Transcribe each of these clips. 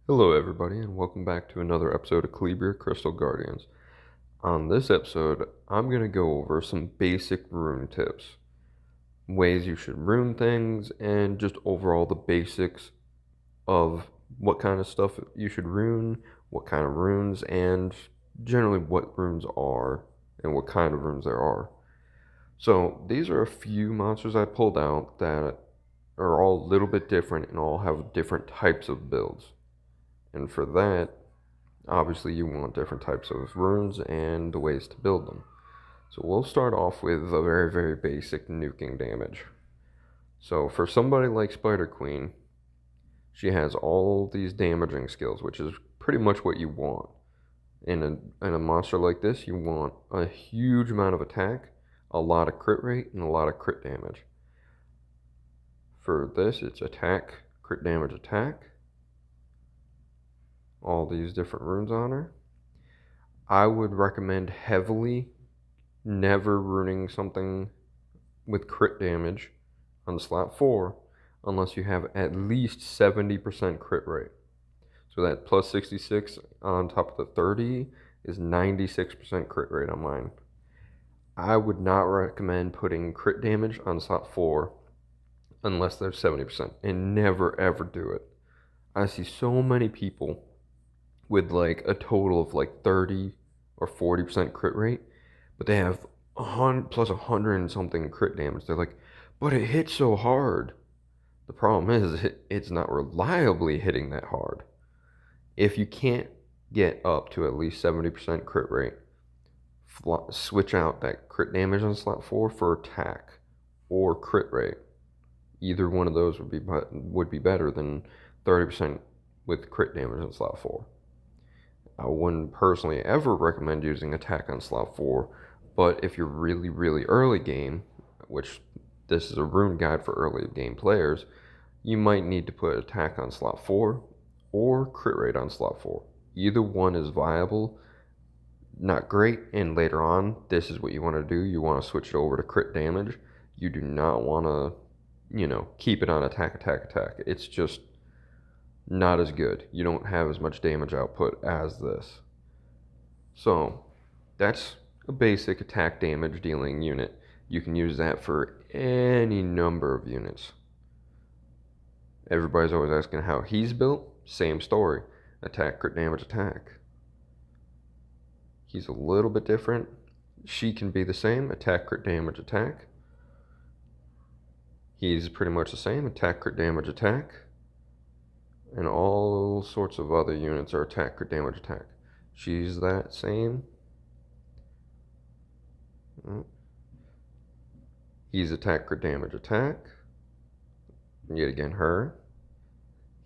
Hello, everybody, and welcome back to another episode of Calibria Crystal Guardians. On this episode, I'm going to go over some basic rune tips, ways you should rune things, and just overall the basics of what kind of stuff you should rune, what kind of runes, and generally what runes are and what kind of runes there are. So, these are a few monsters I pulled out that are all a little bit different and all have different types of builds. And for that, obviously, you want different types of runes and the ways to build them. So we'll start off with a very, very basic nuking damage. So for somebody like Spider Queen, she has all these damaging skills, which is pretty much what you want. In a monster like this, you want a huge amount of attack, a lot of crit rate, and a lot of crit damage. For this, it's attack, crit damage, attack. All these different runes on her. I would recommend heavily never ruining something with crit damage on slot 4 unless you have at least 70% crit rate. So that plus 66 on top of the 30 is 96% crit rate on mine. I would not recommend putting crit damage on slot 4 unless there's 70%, and never ever do it. I see so many people with like a total of like 30 or 40% crit rate, but they have 100 plus 100 and something crit damage. They're like, but it hits so hard. The problem is it's not reliably hitting that hard. If you can't get up to at least 70% crit rate, switch out that crit damage on slot 4 for attack or crit rate. Either one of those would be better than 30% with crit damage on slot 4. I wouldn't personally ever recommend using attack on slot 4, but if you're really, really early game, which this is a rune guide for early game players, you might need to put attack on slot 4 or crit rate on slot 4. Either one is viable, not great, and later on, this is what you want to do. You want to switch it over to crit damage. You do not want to, keep it on attack, attack, attack. It's just not as good. You don't have as much damage output as this. So, that's a basic attack damage dealing unit. You can use that for any number of units. Everybody's always asking how he's built. Same story. Attack, crit damage, attack. He's a little bit different. She can be the same. Attack, crit damage, attack. He's pretty much the same. Attack, crit damage, attack. And all sorts of other units are attack, crit damage, attack. She's that same. He's attack, crit damage, attack. Yet again, her.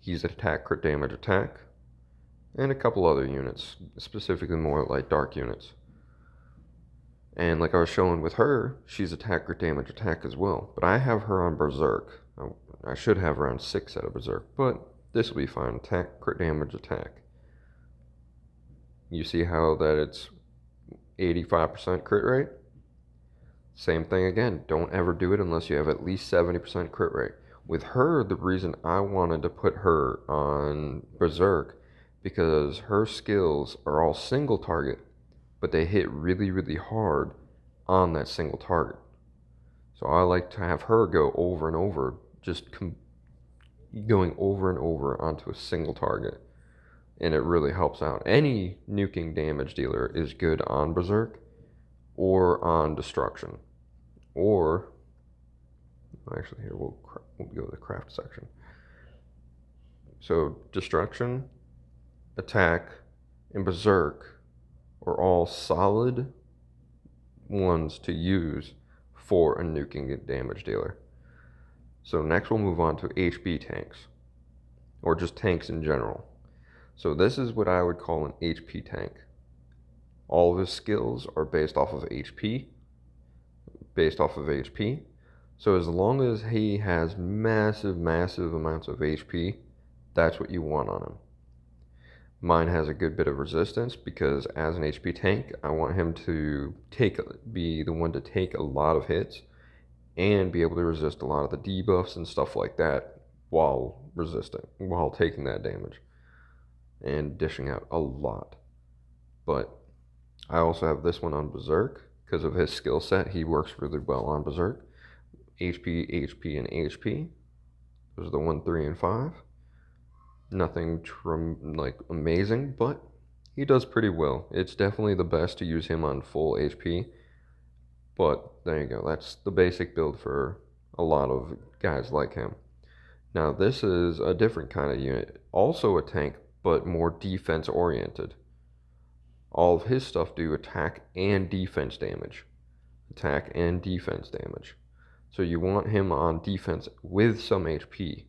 He's attack, crit damage, attack. And a couple other units, specifically more like dark units. And like I was showing with her, she's attack, crit damage, attack as well. But I have her on Berserk. I should have around 6 out of Berserk, but this will be fine. Attack, crit damage, attack. You see how that it's 85% crit rate? Same thing again. Don't ever do it unless you have at least 70% crit rate. With her, the reason I wanted to put her on Berserk, because her skills are all single target, but they hit really, really hard on that single target. So I like to have her go over and over, going over and over onto a single target. And it really helps out. Any nuking damage dealer is good on Berserk or on Destruction. Or, actually here, we'll go to the craft section. So Destruction, Attack, and Berserk are all solid ones to use for a nuking damage dealer. So next we'll move on to HP tanks, or just tanks in general. So this is what I would call an HP tank. All of his skills are based off of HP. So as long as he has massive, massive amounts of HP, that's what you want on him. Mine has a good bit of resistance because as an HP tank, I want him to be the one to take a lot of hits and be able to resist a lot of the debuffs and stuff like that while taking that damage. and dishing out a lot. But I also have this one on Berserk because of his skill set. He works really well on Berserk. HP, HP, and HP. Those are the 1, 3, and 5. Nothing like amazing, but he does pretty well. It's definitely the best to use him on full HP. But there you go. That's the basic build for a lot of guys like him. Now, this is a different kind of unit. Also a tank, but more defense oriented. All of his stuff do attack and defense damage. Attack and defense damage. So you want him on defense with some HP.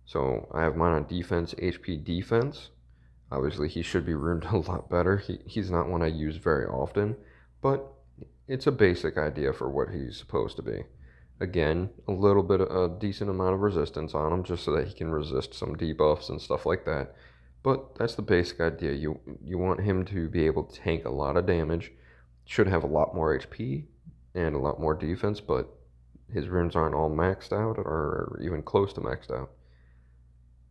So I have mine on defense, HP, defense. Obviously, he should be runed a lot better. He's not one I use very often, but it's a basic idea for what he's supposed to be. Again, a little bit of a decent amount of resistance on him just so that he can resist some debuffs and stuff like that. But that's the basic idea. You want him to be able to tank a lot of damage, should have a lot more HP and a lot more defense, but his runes aren't all maxed out or even close to maxed out.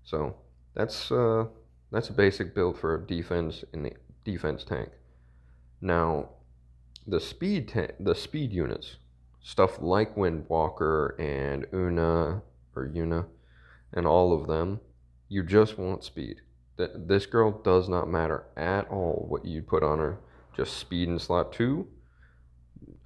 So that's a basic build for a defense in the defense tank. Now, the speed units, stuff like Windwalker and Una, and all of them, you just want speed. This girl does not matter at all what you put on her. Just speed in slot 2.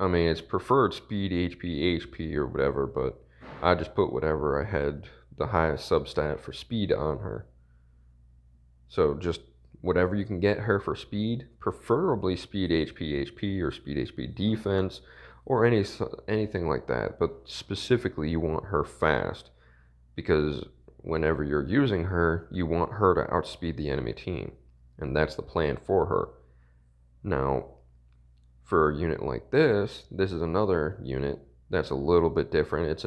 I mean, it's preferred speed, HP, or whatever, but I just put whatever I had the highest substat for speed on her. So just whatever you can get her for speed, preferably speed HP, or speed HP defense, or anything like that. But specifically, you want her fast because whenever you're using her, you want her to outspeed the enemy team, and that's the plan for her. Now, for a unit like this is another unit that's a little bit different.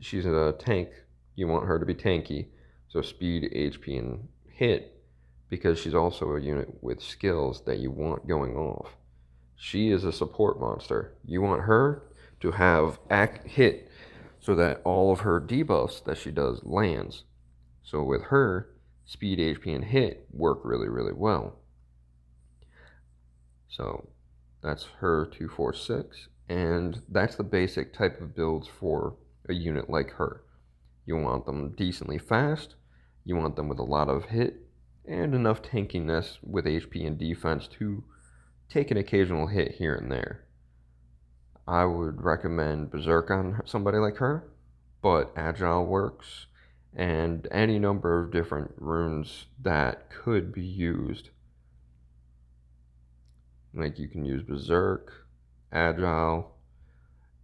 She's a tank. You want her to be tanky, so speed, HP, and hit, because she's also a unit with skills that you want going off. She is a support monster. You want her to have hit so that all of her debuffs that she does lands. So with her, speed, HP, and hit work really, really well. So that's her 246, and that's the basic type of builds for a unit like her. You want them decently fast, you want them with a lot of hit, and enough tankiness with HP and defense to take an occasional hit here and there. I would recommend Berserk on somebody like her, but Agile works, and any number of different runes that could be used. Like you can use Berserk, Agile,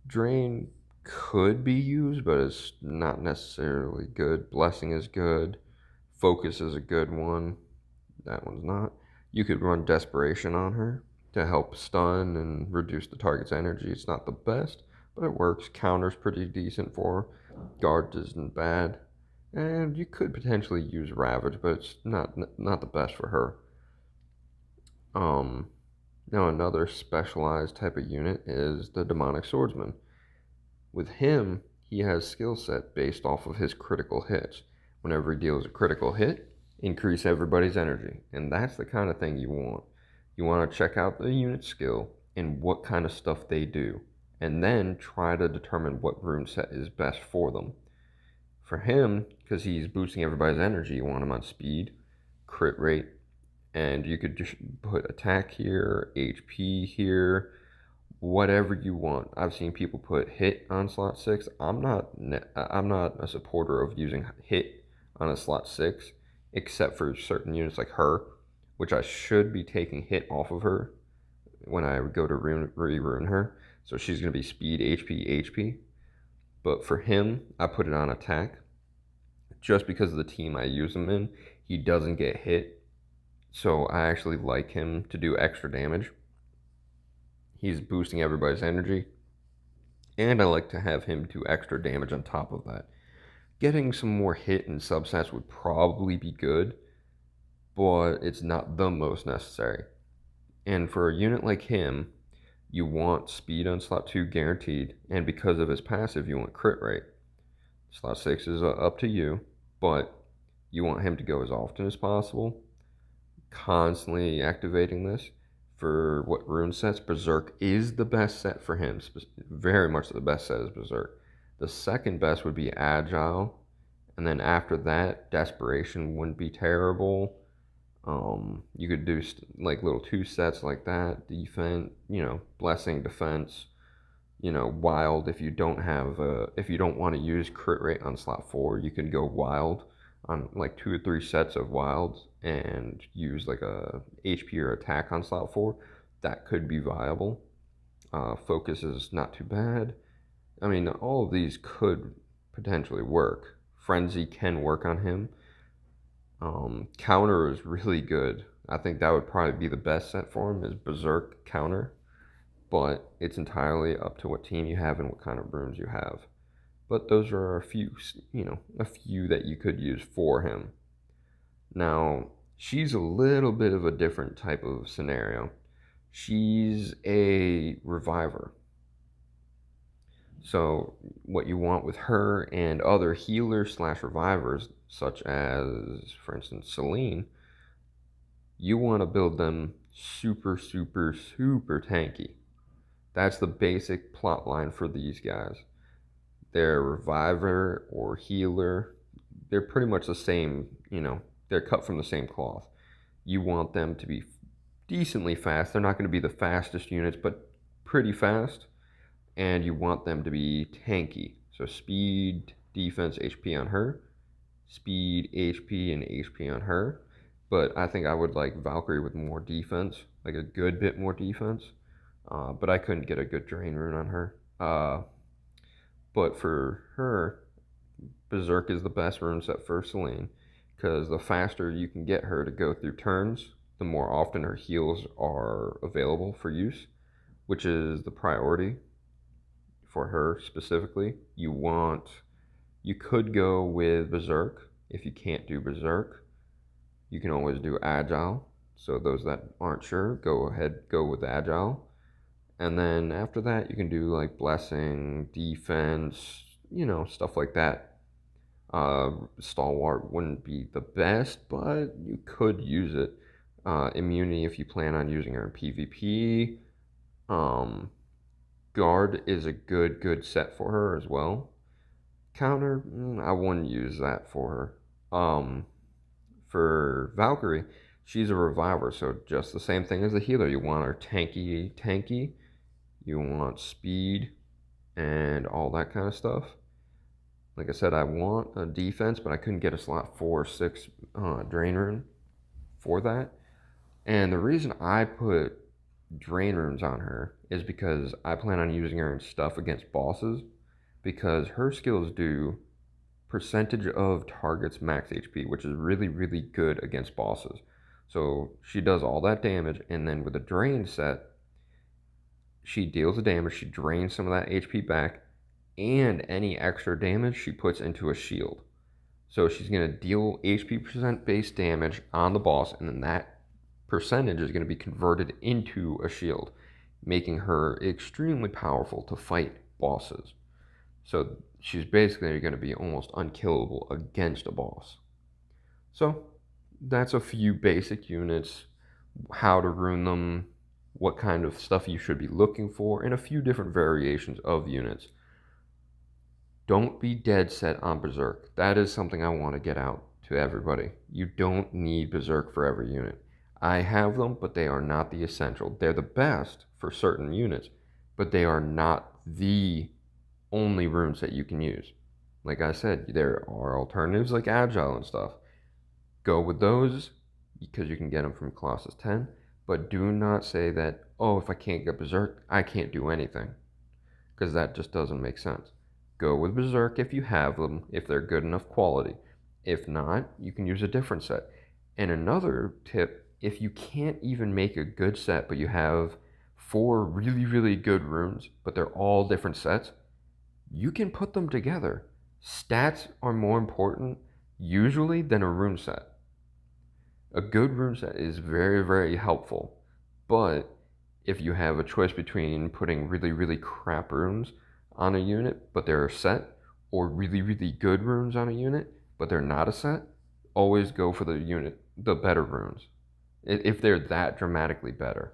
Drain could be used, but it's not necessarily good. Blessing is good. Focus is a good one. That one's not. You could run Desperation on her to help stun and reduce the target's energy. It's not the best, but it works. Counter's pretty decent for her. Guard isn't bad. And you could potentially use Ravage, but it's not the best for her. Now another specialized type of unit is the Demonic Swordsman. With him, he has skill set based off of his critical hits. Whenever he deals a critical hit, increase everybody's energy. And that's the kind of thing you want. You want to check out the unit skill and what kind of stuff they do, and then try to determine what rune set is best for them. For him, because he's boosting everybody's energy, you want him on speed, crit rate, and you could just put attack here, HP here, whatever you want. I've seen people put hit on slot 6. I'm not a supporter of using hit on a slot 6, except for certain units like her, which I should be taking hit off of her when I go to re-rune her. So she's going to be speed, HP. But for him, I put it on attack. Just because of the team I use him in, he doesn't get hit. So I actually like him to do extra damage. He's boosting everybody's energy. And I like to have him do extra damage on top of that. Getting some more hit and substats would probably be good, but it's not the most necessary. And for a unit like him, you want speed on slot 2 guaranteed, and because of his passive, you want crit rate. Slot 6 is up to you, but you want him to go as often as possible. constantly activating this for what rune sets. Berserk is the best set for him. Very much the best set is Berserk. The second best would be Agile. And then after that, Desperation wouldn't be terrible. You could do like little two sets like that. Defense, Blessing, Defense, Wild. If you don't want to use crit rate on slot 4, you can go Wild on like 2 or 3 sets of Wilds and use like a HP or attack on slot 4. That could be viable. Focus is not too bad. I mean, all of these could potentially work. Frenzy can work on him. Counter is really good. I think that would probably be the best set for him is Berserk Counter, but it's entirely up to what team you have and what kind of runes you have. But those are a few that you could use for him. Now, she's a little bit of a different type of scenario. She's a reviver. So what you want with her and other healers / revivers, such as, for instance, Celine, you want to build them super, super, super tanky. That's the basic plot line for these guys. They're reviver or healer. They're pretty much the same, they're cut from the same cloth. You want them to be decently fast. They're not going to be the fastest units, but pretty fast. And you want them to be tanky. So speed, defense, HP on her. Speed, HP, and HP on her. But I think I would like Valkyrie with more defense, like a good bit more defense. But I couldn't get a good drain rune on her. But for her, Berserk is the best rune set for Celine, because the faster you can get her to go through turns, the more often her heals are available for use, which is the priority for her specifically. You could go with Berserk. If you can't do Berserk, you can always do Agile. So those that aren't sure, go with Agile. And then after that, you can do like Blessing, Defense, stuff like that. Stalwart wouldn't be the best, but you could use it. Immunity if you plan on using her in PvP. Guard is a good set for her as well. Counter, I wouldn't use that for her. For Valkyrie, she's a reviver, so just the same thing as the healer. You want her tanky. You want speed and all that kind of stuff. Like I said, I want a defense, but I couldn't get a slot 4 or 6 drain rune for that. And the reason I put drain runes on her is because I plan on using her in stuff against bosses, because her skills do percentage of target's max HP, which is really, really good against bosses. So she does all that damage, and then with a drain set, she deals the damage, she drains some of that HP back, and any extra damage she puts into a shield. So she's going to deal HP percent base damage on the boss, and then that percentage is going to be converted into a shield, making her extremely powerful to fight bosses. So she's basically going to be almost unkillable against a boss. So that's a few basic units, how to rune them, what kind of stuff you should be looking for, and a few different variations of units. Don't be dead set on Berserk. That is something I want to get out to everybody. You don't need Berserk for every unit. I have them, but they are not the essential. They're the best for certain units, but they are not the only runes that you can use. Like I said, there are alternatives like Agile and stuff. Go with those because you can get them from Colossus 10, but do not say that, oh, if I can't get Berserk, I can't do anything, because that just doesn't make sense. Go with Berserk if you have them, if they're good enough quality. If not, you can use a different set. And another tip, if you can't even make a good set, but you have 4 really, really good runes, but they're all different sets, you can put them together. Stats are more important usually than a rune set. A good rune set is very, very helpful, but if you have a choice between putting really, really crap runes on a unit, but they're a set, or really, really good runes on a unit, but they're not a set, always go for the better runes. if they're that dramatically better.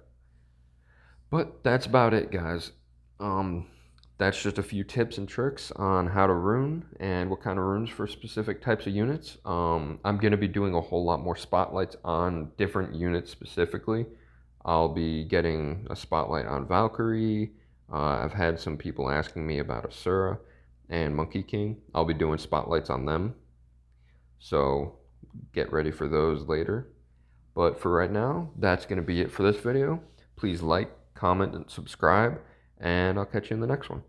But that's about it, guys. Um, that's just a few tips and tricks on how to rune and what kind of runes for specific types of units. I'm going to be doing a whole lot more spotlights on different units specifically. I'll be getting a spotlight on Valkyrie. I've had some people asking me about Asura and Monkey King. I'll be doing spotlights on them. So get ready for those later. But for right now, that's going to be it for this video. Please like, comment, and subscribe, and I'll catch you in the next one.